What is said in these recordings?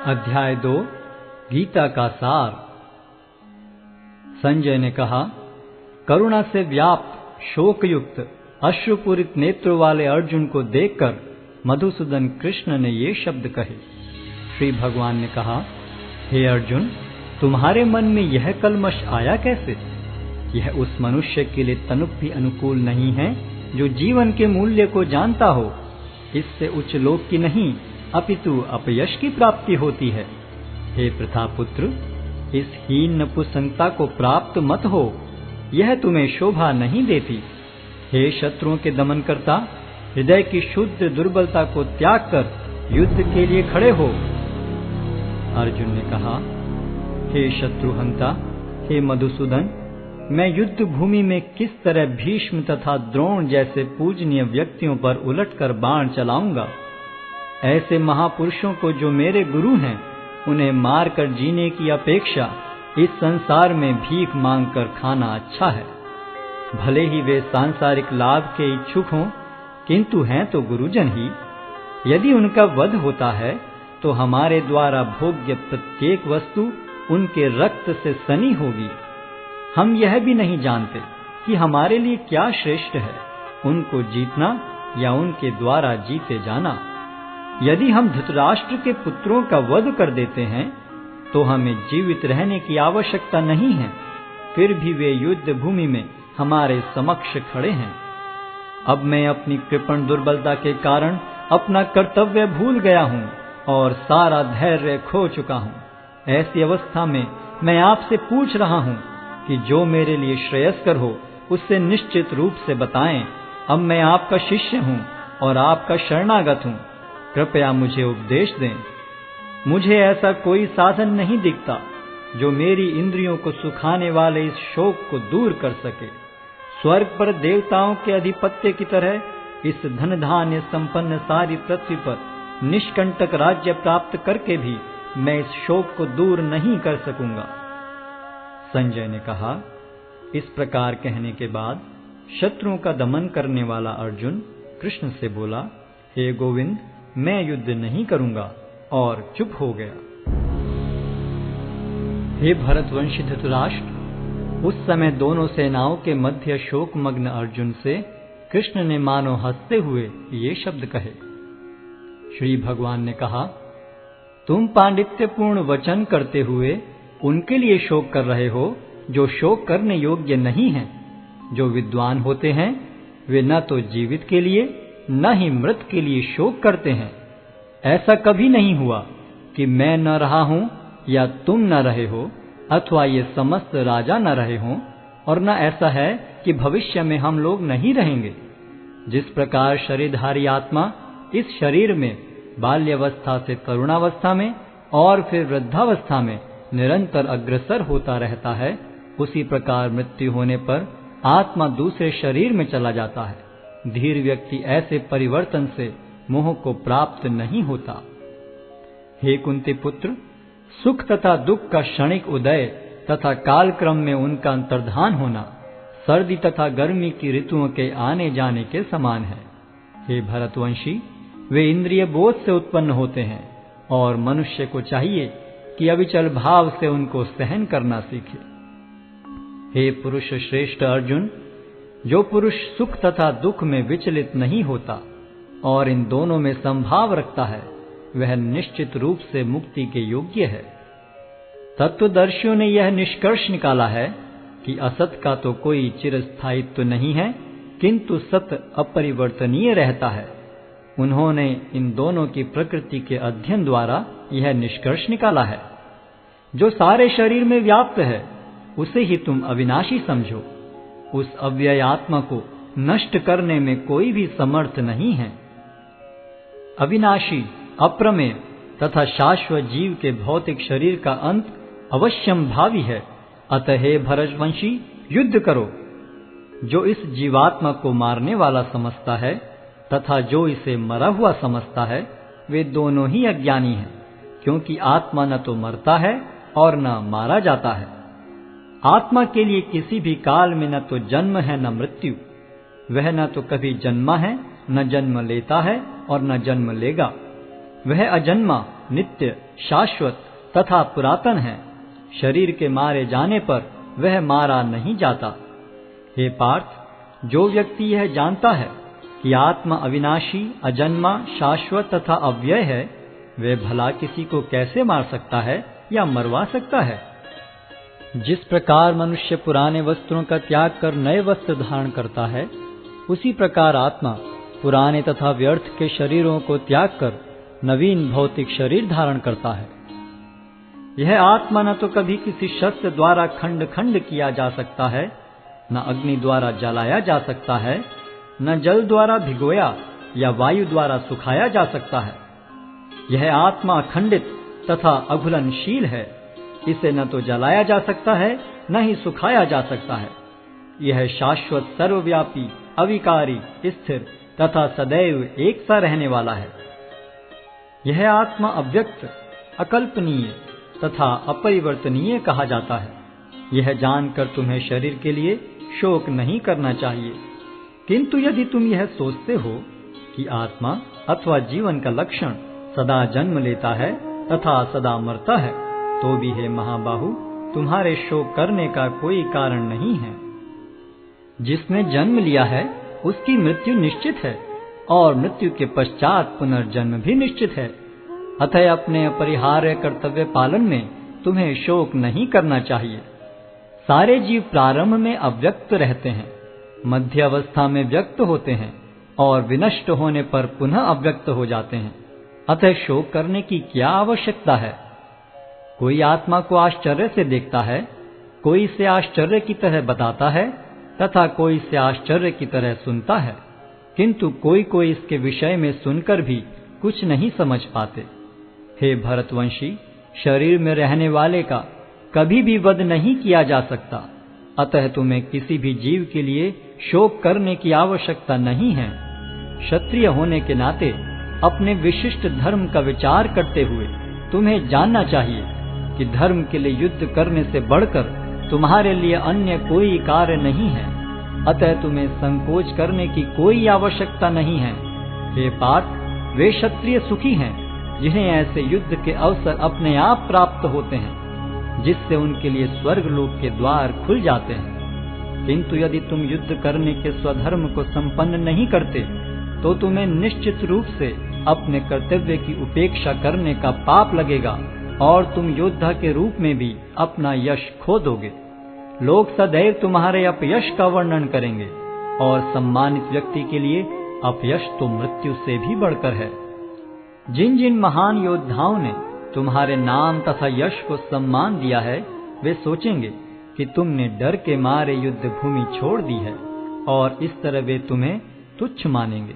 अध्याय 2 गीता का सार। संजय ने कहा, करुणा से व्याप्त शोकयुक्त अश्रुपूरित नेत्रों वाले अर्जुन को देखकर मधुसूदन कृष्ण ने ये शब्द कहे। श्री भगवान ने कहा, हे अर्जुन, तुम्हारे मन में यह कलमश आया कैसे? यह उस मनुष्य के लिए तनुक भी अनुकूल नहीं है जो जीवन के मूल्य को जानता हो। इससे उच्च लोक की नहीं अपितु अपयश की प्राप्ति होती है। हे प्रतापुत्र, इस हीन नपुंसकता को प्राप्त मत हो, यह तुम्हें शोभा नहीं देती। हे शत्रुओं के दमन करता, हृदय की शुद्ध दुर्बलता को त्याग कर युद्ध के लिए खड़े हो। अर्जुन ने कहा, हे शत्रुहंता, हे मधुसूदन, मैं युद्ध भूमि में किस तरह भीष्म तथा द्रोण जैसे पूजनीय व्यक्तियों पर उलटकर बाण चलाऊंगा? ऐसे महापुरुषों को जो मेरे गुरु हैं, उन्हें मारकर जीने की अपेक्षा इस संसार में भीख मांगकर खाना अच्छा है। भले ही वे सांसारिक लाभ के इच्छुक हों, किंतु हैं तो गुरुजन ही। यदि उनका वध होता है तो हमारे द्वारा भोग्य प्रत्येक वस्तु उनके रक्त से सनी होगी। हम यह भी नहीं जानते कि हमारे लिए क्या श्रेष्ठ है, उनको जीतना या उनके द्वारा जीते जाना। यदि हम धृतराष्ट्र के पुत्रों का वध कर देते हैं तो हमें जीवित रहने की आवश्यकता नहीं है, फिर भी वे युद्ध भूमि में हमारे समक्ष खड़े हैं। अब मैं अपनी कृपण दुर्बलता के कारण अपना कर्तव्य भूल गया हूँ और सारा धैर्य खो चुका हूँ। ऐसी अवस्था में मैं आपसे पूछ रहा हूँ कि जो मेरे लिए श्रेयस्कर हो उससे निश्चित रूप से बताएं। अब मैं आपका शिष्य हूँ और आपका शरणागत हूँ, कृपया मुझे उपदेश दें। मुझे ऐसा कोई साधन नहीं दिखता जो मेरी इंद्रियों को सुखाने वाले इस शोक को दूर कर सके। स्वर्ग पर देवताओं के अधिपत्य की तरह इस धन धान्य संपन्न सारी पृथ्वी पर निष्कंटक राज्य प्राप्त करके भी मैं इस शोक को दूर नहीं कर सकूंगा। संजय ने कहा, इस प्रकार कहने के बाद शत्रुओं का दमन करने वाला अर्जुन कृष्ण से बोला, हे गोविंद, मैं युद्ध नहीं करूंगा, और चुप हो गया। हे भरतवंशी धृतराष्ट्र, उस समय दोनों सेनाओं के मध्य शोकमग्न अर्जुन से कृष्ण ने मानो हंसते हुए ये शब्द कहे। श्री भगवान ने कहा, तुम पांडित्यपूर्ण वचन करते हुए उनके लिए शोक कर रहे हो जो शोक करने योग्य नहीं हैं। जो विद्वान होते हैं वे न तो जीवित के लिए न ही मृत के लिए शोक करते हैं। ऐसा कभी नहीं हुआ कि मैं न रहा हूं या तुम न रहे हो, अथवा ये समस्त राजा न रहे हों, और न ऐसा है कि भविष्य में हम लोग नहीं रहेंगे। जिस प्रकार शरीरधारी आत्मा इस शरीर में बाल्यावस्था से तरुणावस्था में और फिर वृद्धावस्था में निरंतर अग्रसर होता रहता है, उसी प्रकार मृत्यु होने पर आत्मा दूसरे शरीर में चला जाता है। धीर व्यक्ति ऐसे परिवर्तन से मोह को प्राप्त नहीं होता। हे कुंती पुत्र, सुख तथा दुख का क्षणिक उदय तथा कालक्रम में उनका अंतर्धान होना सर्दी तथा गर्मी की ऋतुओं के आने जाने के समान है। हे भरतवंशी, वे इंद्रिय बोध से उत्पन्न होते हैं और मनुष्य को चाहिए कि अविचल भाव से उनको सहन करना सीखे। हे पुरुष श्रेष्ठ अर्जुन, जो पुरुष सुख तथा दुख में विचलित नहीं होता और इन दोनों में संभाव रखता है, वह निश्चित रूप से मुक्ति के योग्य है। तत्वदर्शियों ने यह निष्कर्ष निकाला है कि असत का तो कोई चिरस्थायित्व नहीं है, किंतु सत अपरिवर्तनीय रहता है। उन्होंने इन दोनों की प्रकृति के अध्ययन द्वारा यह निष्कर्ष निकाला है। जो सारे शरीर में व्याप्त है उसे ही तुम अविनाशी समझो। उस अव्यय आत्मा को नष्ट करने में कोई भी समर्थ नहीं है। अविनाशी, अप्रमेय तथा शाश्वत जीव के भौतिक शरीर का अंत अवश्यम भावी है। अतः हे भरतवंशी, युद्ध करो। जो इस जीवात्मा को मारने वाला समझता है तथा जो इसे मरा हुआ समझता है, वे दोनों ही अज्ञानी हैं, क्योंकि आत्मा न तो मरता है और न मारा जाता है। आत्मा के लिए किसी भी काल में न तो जन्म है न मृत्यु। वह न तो कभी जन्मा है, न जन्म लेता है और न जन्म लेगा। वह अजन्मा नित्य, शाश्वत तथा पुरातन है। शरीर के मारे जाने पर वह मारा नहीं जाता। हे पार्थ, जो व्यक्ति यह जानता है कि आत्मा अविनाशी, अजन्मा, शाश्वत तथा अव्यय है, वे भला किसी को कैसे मार सकता है या मरवा सकता है? जिस प्रकार मनुष्य पुराने वस्त्रों का त्याग कर नए वस्त्र धारण करता है, उसी प्रकार आत्मा पुराने तथा व्यर्थ के शरीरों को त्याग कर नवीन भौतिक शरीर धारण करता है। यह आत्मा न तो कभी किसी शस्त्र द्वारा खंड खंड किया जा सकता है, न अग्नि द्वारा जलाया जा सकता है, न जल द्वारा भिगोया या वायु द्वारा सुखाया जा सकता है। यह आत्मा अखंडित तथा अघुलनशील है। इसे न तो जलाया जा सकता है, न ही सुखाया जा सकता है। यह शाश्वत, सर्वव्यापी, अविकारी, स्थिर तथा सदैव एक सा रहने वाला है। यह आत्मा अव्यक्त, अकल्पनीय तथा अपरिवर्तनीय कहा जाता है। यह जानकर तुम्हें शरीर के लिए शोक नहीं करना चाहिए। किंतु यदि तुम यह सोचते हो कि आत्मा अथवा जीवन का लक्षण सदा जन्म लेता है तथा सदा मरता है, तो भी हे महाबाहु, तुम्हारे शोक करने का कोई कारण नहीं है। जिसने जन्म लिया है उसकी मृत्यु निश्चित है और मृत्यु के पश्चात पुनर्जन्म भी निश्चित है। अतः अपने अपरिहार्य कर्तव्य पालन में तुम्हें शोक नहीं करना चाहिए। सारे जीव प्रारंभ में अव्यक्त रहते हैं, मध्य अवस्था में व्यक्त होते हैं और विनष्ट होने पर पुनः अव्यक्त हो जाते हैं। अतः शोक करने की क्या आवश्यकता है? कोई आत्मा को आश्चर्य से देखता है, कोई इसे आश्चर्य की तरह बताता है तथा कोई इसे आश्चर्य की तरह सुनता है, किंतु कोई कोई इसके विषय में सुनकर भी कुछ नहीं समझ पाते। हे भरतवंशी, शरीर में रहने वाले का कभी भी वध नहीं किया जा सकता। अतः तुम्हें किसी भी जीव के लिए शोक करने की आवश्यकता नहीं है। क्षत्रिय होने के नाते अपने विशिष्ट धर्म का विचार करते हुए तुम्हें जानना चाहिए कि धर्म के लिए युद्ध करने से बढ़कर तुम्हारे लिए अन्य कोई कार्य नहीं है। अतः तुम्हें संकोच करने की कोई आवश्यकता नहीं है। हे पार्थ, वे क्षत्रिय सुखी हैं जिन्हें ऐसे युद्ध के अवसर अपने आप प्राप्त होते हैं, जिससे उनके लिए स्वर्ग लोक के द्वार खुल जाते हैं। किंतु यदि तुम युद्ध करने के स्वधर्म को संपन्न नहीं करते, तो तुम्हें निश्चित रूप से अपने कर्तव्य की उपेक्षा करने का पाप लगेगा और तुम योद्धा के रूप में भी अपना यश खो दोगे। लोग सदैव तुम्हारे अपयश का वर्णन करेंगे और सम्मानित व्यक्ति के लिए अपयश तो मृत्यु से भी बढ़कर है। जिन जिन महान योद्धाओं ने तुम्हारे नाम तथा यश को सम्मान दिया है, वे सोचेंगे कि तुमने डर के मारे युद्ध भूमि छोड़ दी है और इस तरह वे तुम्हें तुच्छ मानेंगे।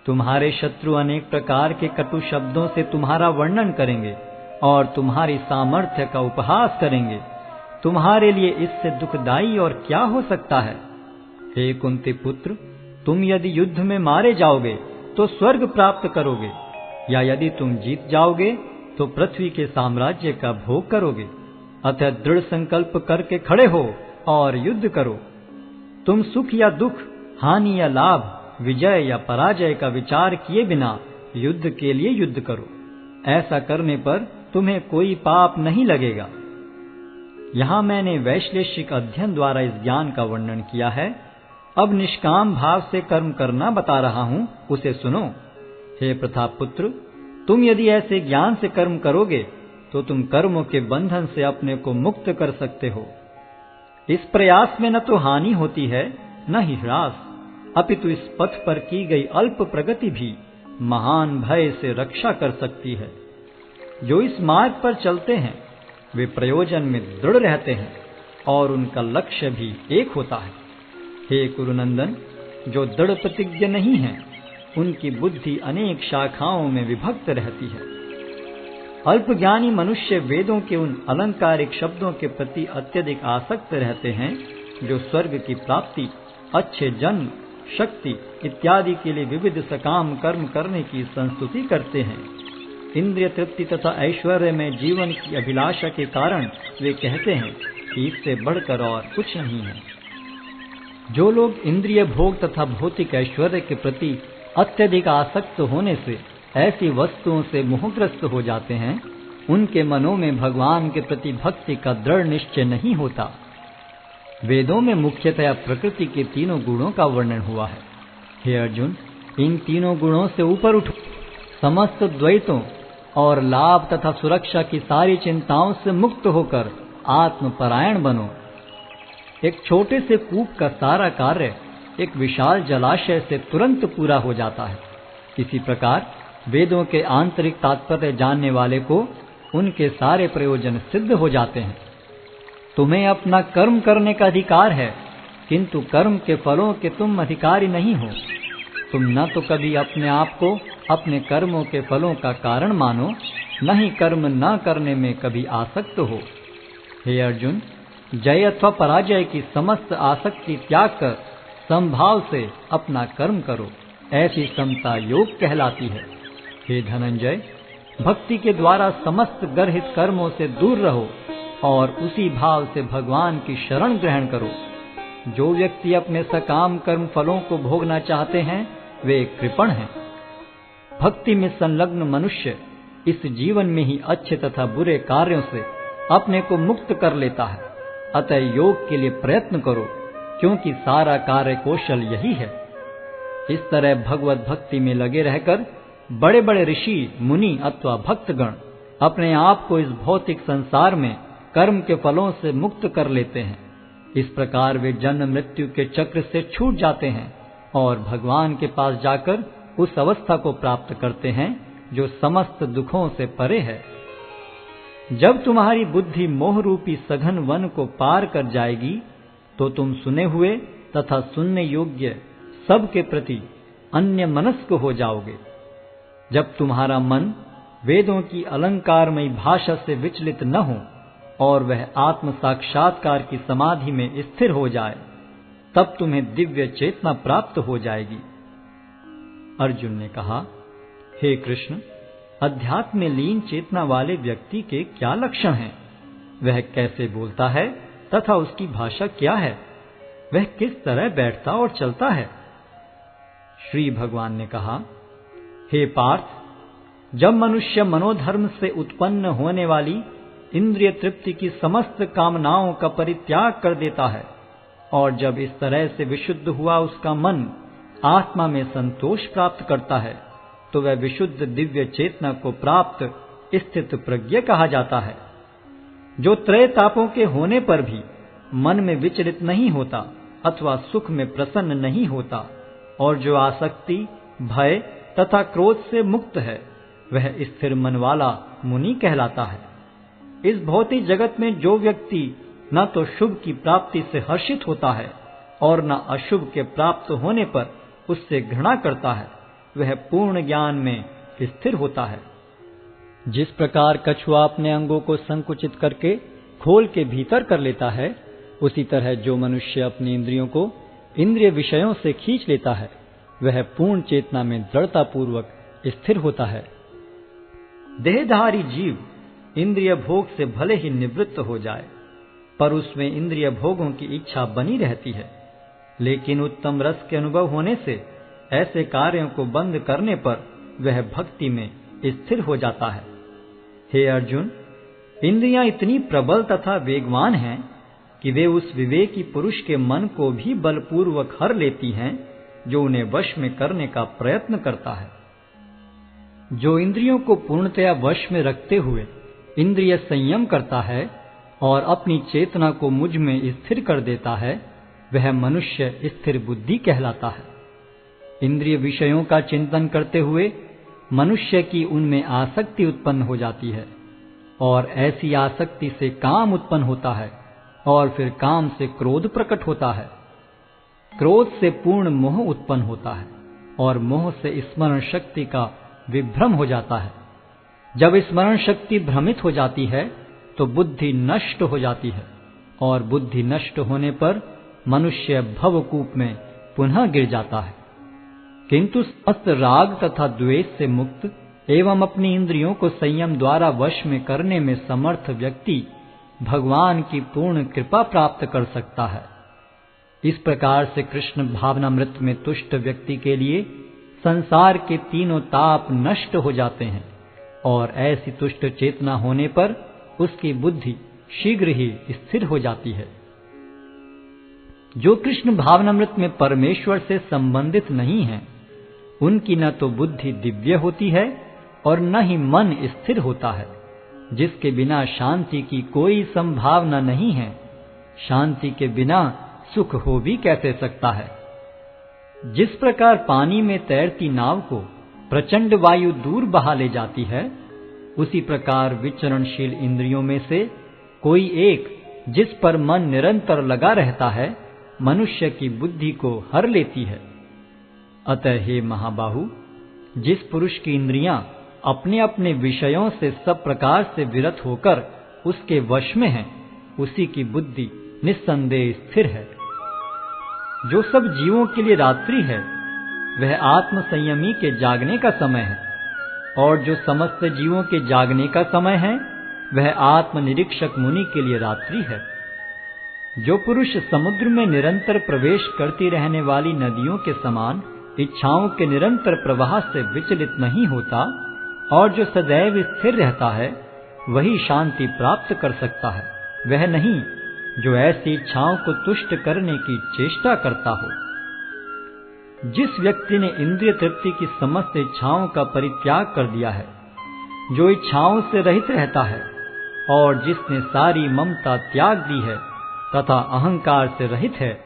तुम्हारे शत्रु अनेक प्रकार के कटु शब्दों से तुम्हारा वर्णन करेंगे और तुम्हारी सामर्थ्य का उपहास करेंगे। तुम्हारे लिए इससे दुखदाई और क्या हो सकता है? हे कुंती पुत्र, तुम यदि युद्ध में मारे जाओगे तो स्वर्ग प्राप्त करोगे, या यदि तुम जीत जाओगे तो पृथ्वी के साम्राज्य का भोग करोगे। अतः दृढ़ संकल्प करके खड़े हो और युद्ध करो। तुम सुख या दुख, हानि या लाभ, विजय या पराजय का विचार किए बिना युद्ध के लिए युद्ध करो। ऐसा करने पर तुम्हें कोई पाप नहीं लगेगा। यहाँ मैंने वैश्लेषिक अध्ययन द्वारा इस ज्ञान का वर्णन किया है। अब निष्काम भाव से कर्म करना बता रहा हूँ, उसे सुनो। हे प्रतापपुत्र, तुम यदि ऐसे ज्ञान से कर्म करोगे तो तुम कर्मों के बंधन से अपने को मुक्त कर सकते हो। इस प्रयास में न तो हानि होती है न ही ह्रास, अपितु इस पथ पर की गई अल्प प्रगति भी महान भय से रक्षा कर सकती है। जो इस मार्ग पर चलते हैं वे प्रयोजन में दृढ़ रहते हैं और उनका लक्ष्य भी एक होता है। हे कुरुनंदन, जो दृढ़ प्रतिज्ञ नहीं है उनकी बुद्धि अनेक शाखाओं में विभक्त रहती है। अल्पज्ञानी मनुष्य वेदों के उन अलंकारिक शब्दों के प्रति अत्यधिक आसक्त रहते हैं जो स्वर्ग की प्राप्ति, अच्छे जन्म, शक्ति इत्यादि के लिए विविध सकाम कर्म करने की संस्तुति करते हैं। इंद्रिय तृप्ति तथा ऐश्वर्य में जीवन की अभिलाषा के कारण वे कहते हैं कि इससे बढ़कर और कुछ नहीं है। जो लोग इंद्रिय भोग तथा भौतिक ऐश्वर्य के प्रति अत्यधिक आसक्त होने से ऐसी वस्तुओं से मोहग्रस्त हो जाते हैं, उनके मनों में भगवान के प्रति भक्ति का दृढ़ निश्चय नहीं होता। वेदों में मुख्यतया प्रकृति के तीनों गुणों का वर्णन हुआ है। हे अर्जुन, इन तीनों गुणों से ऊपर उठो, समस्त द्वैतों और लाभ तथा सुरक्षा की सारी चिंताओं से मुक्त होकर आत्मपरायण बनो। एक छोटे से कूप का सारा कार्य एक विशाल जलाशय से तुरंत पूरा हो जाता है। इसी प्रकार वेदों के आंतरिक तात्पर्य जानने वाले को उनके सारे प्रयोजन सिद्ध हो जाते हैं। तुम्हें अपना कर्म करने का अधिकार है, किंतु कर्म के फलों के तुम अधिकारी नहीं हो। तुम न तो कभी अपने आप को अपने कर्मों के फलों का कारण मानो, न ही कर्म न करने में कभी आसक्त हो। हे अर्जुन, जय अथवा पराजय की समस्त आसक्ति त्याग कर समभाव से अपना कर्म करो। ऐसी समता योग कहलाती है। हे धनंजय, भक्ति के द्वारा समस्त गर्हित कर्मों से दूर रहो और उसी भाव से भगवान की शरण ग्रहण करो। जो व्यक्ति अपने सकाम कर्म फलों को भोगना चाहते हैं, वे कृपण हैं। भक्ति में संलग्न मनुष्य इस जीवन में ही अच्छे तथा बुरे कार्यों से अपने को मुक्त कर लेता है। अतः योग के लिए प्रयत्न करो, क्योंकि सारा कार्य कौशल यही है। इस तरह भगवत भक्ति में लगे रहकर बड़े बड़े ऋषि, मुनि अथवा भक्तगण अपने आप को इस भौतिक संसार में कर्म के फलों से मुक्त कर लेते हैं। इस प्रकार वे जन्म मृत्यु के चक्र से छूट जाते हैं और भगवान के पास जाकर उस अवस्था को प्राप्त करते हैं जो समस्त दुखों से परे है। जब तुम्हारी बुद्धि मोह रूपी सघन वन को पार कर जाएगी, तो तुम सुने हुए तथा सुनने योग्य सब के प्रति अन्य मनस्क हो जाओगे। जब तुम्हारा मन वेदों की अलंकारमयी भाषा से विचलित न हो और वह आत्म साक्षात्कार की समाधि में स्थिर हो जाए, तब तुम्हें दिव्य चेतना प्राप्त हो जाएगी। अर्जुन ने कहा, हे कृष्ण, अध्यात्म में लीन चेतना वाले व्यक्ति के क्या लक्षण हैं? वह कैसे बोलता है तथा उसकी भाषा क्या है? वह किस तरह बैठता और चलता है? श्री भगवान ने कहा, हे पार्थ, जब मनुष्य मनोधर्म से उत्पन्न होने वाली इंद्रिय तृप्ति की समस्त कामनाओं का परित्याग कर देता है और जब इस तरह से विशुद्ध हुआ उसका मन आत्मा में संतोष प्राप्त करता है, तो वह विशुद्ध दिव्य चेतना को प्राप्त स्थित प्रज्ञ कहा जाता है, जो त्रय तापों के होने पर भी मन में विचलित नहीं होता अथवा सुख में प्रसन्न नहीं होता और जो आसक्ति, भय तथा क्रोध से मुक्त है, वह स्थिर मन वाला मुनि कहलाता है। इस भौतिक जगत में जो व्यक्ति न तो शुभ की प्राप्ति से हर्षित होता है और न अशुभ के प्राप्त होने पर उससे घृणा करता है, वह पूर्ण ज्ञान में स्थिर होता है। जिस प्रकार कछुआ अपने अंगों को संकुचित करके खोल के भीतर कर लेता है, उसी तरह जो मनुष्य अपनी इंद्रियों को इंद्रिय विषयों से खींच लेता है, वह पूर्ण चेतना में दृढ़ता पूर्वक स्थिर होता है। देहधारी जीव इंद्रिय भोग से भले ही निवृत्त हो जाए, पर उसमें इंद्रिय भोगों की इच्छा बनी रहती है। लेकिन उत्तम रस के अनुभव होने से ऐसे कार्यों को बंद करने पर वह भक्ति में स्थिर हो जाता है। हे अर्जुन, इंद्रियां इतनी प्रबल तथा वेगवान हैं कि वे उस विवेकी पुरुष के मन को भी बलपूर्वक हर लेती हैं, जो उन्हें वश में करने का प्रयत्न करता है। जो इंद्रियों को पूर्णतया वश में रखते हुए इंद्रिय संयम करता है और अपनी चेतना को मुझ में स्थिर कर देता है, वह मनुष्य स्थिर बुद्धि कहलाता है। इंद्रिय विषयों का चिंतन करते हुए मनुष्य की उनमें आसक्ति उत्पन्न हो जाती है और ऐसी आसक्ति से काम उत्पन्न होता है और फिर काम से क्रोध प्रकट होता है। क्रोध से पूर्ण मोह उत्पन्न होता है और मोह से स्मरण शक्ति का विभ्रम हो जाता है। जब स्मरण शक्ति भ्रमित हो जाती है तो बुद्धि नष्ट हो जाती है और बुद्धि नष्ट होने पर मनुष्य भवकूप में पुनः गिर जाता है। किंतु समस्त राग तथा द्वेष से मुक्त एवं अपनी इंद्रियों को संयम द्वारा वश में करने में समर्थ व्यक्ति भगवान की पूर्ण कृपा प्राप्त कर सकता है। इस प्रकार से कृष्ण भावनामृत में तुष्ट व्यक्ति के लिए संसार के तीनों ताप नष्ट हो जाते हैं और ऐसी तुष्ट चेतना होने पर उसकी बुद्धि शीघ्र ही स्थिर हो जाती है। जो कृष्ण भावनामृत में परमेश्वर से संबंधित नहीं हैं, उनकी न तो बुद्धि दिव्य होती है और न ही मन स्थिर होता है, जिसके बिना शांति की कोई संभावना नहीं है। शांति के बिना सुख हो भी कैसे सकता है। जिस प्रकार पानी में तैरती नाव को प्रचंड वायु दूर बहा ले जाती है, उसी प्रकार विचरणशील इंद्रियों में से कोई एक जिस पर मन निरंतर लगा रहता है, मनुष्य की बुद्धि को हर लेती है। अतः हे महाबाहु, जिस पुरुष की इंद्रियां अपने अपने विषयों से सब प्रकार से विरत होकर उसके वश में हैं, उसी की बुद्धि निस्संदेह स्थिर है। जो सब जीवों के लिए रात्रि है, वह आत्म संयमी के जागने का समय है, और जो समस्त जीवों के जागने का समय है, वह आत्मनिरीक्षक मुनि के लिए रात्रि है। जो पुरुष समुद्र में निरंतर प्रवेश करती रहने वाली नदियों के समान इच्छाओं के निरंतर प्रवाह से विचलित नहीं होता और जो सदैव स्थिर रहता है, वही शांति प्राप्त कर सकता है, वह नहीं जो ऐसी इच्छाओं को तुष्ट करने की चेष्टा करता हो। जिस व्यक्ति ने इंद्रिय तृप्ति की समस्त इच्छाओं का परित्याग कर दिया है, जो इच्छाओं से रहित रहता है और जिसने सारी ममता त्याग दी है तथा अहंकार से रहित है,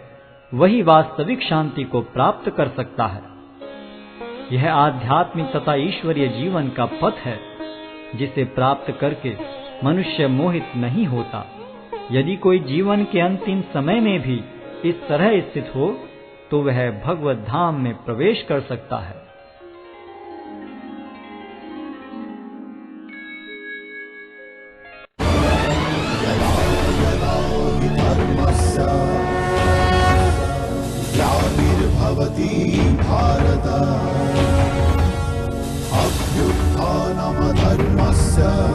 वही वास्तविक शांति को प्राप्त कर सकता है। यह आध्यात्मिक तथा ईश्वरीय जीवन का पथ है, जिसे प्राप्त करके मनुष्य मोहित नहीं होता। यदि कोई जीवन के अंतिम समय में भी इस तरह स्थित हो, तो वह भगवत धाम में प्रवेश कर सकता है। भारत अभ्युत्थानमधर्मस्य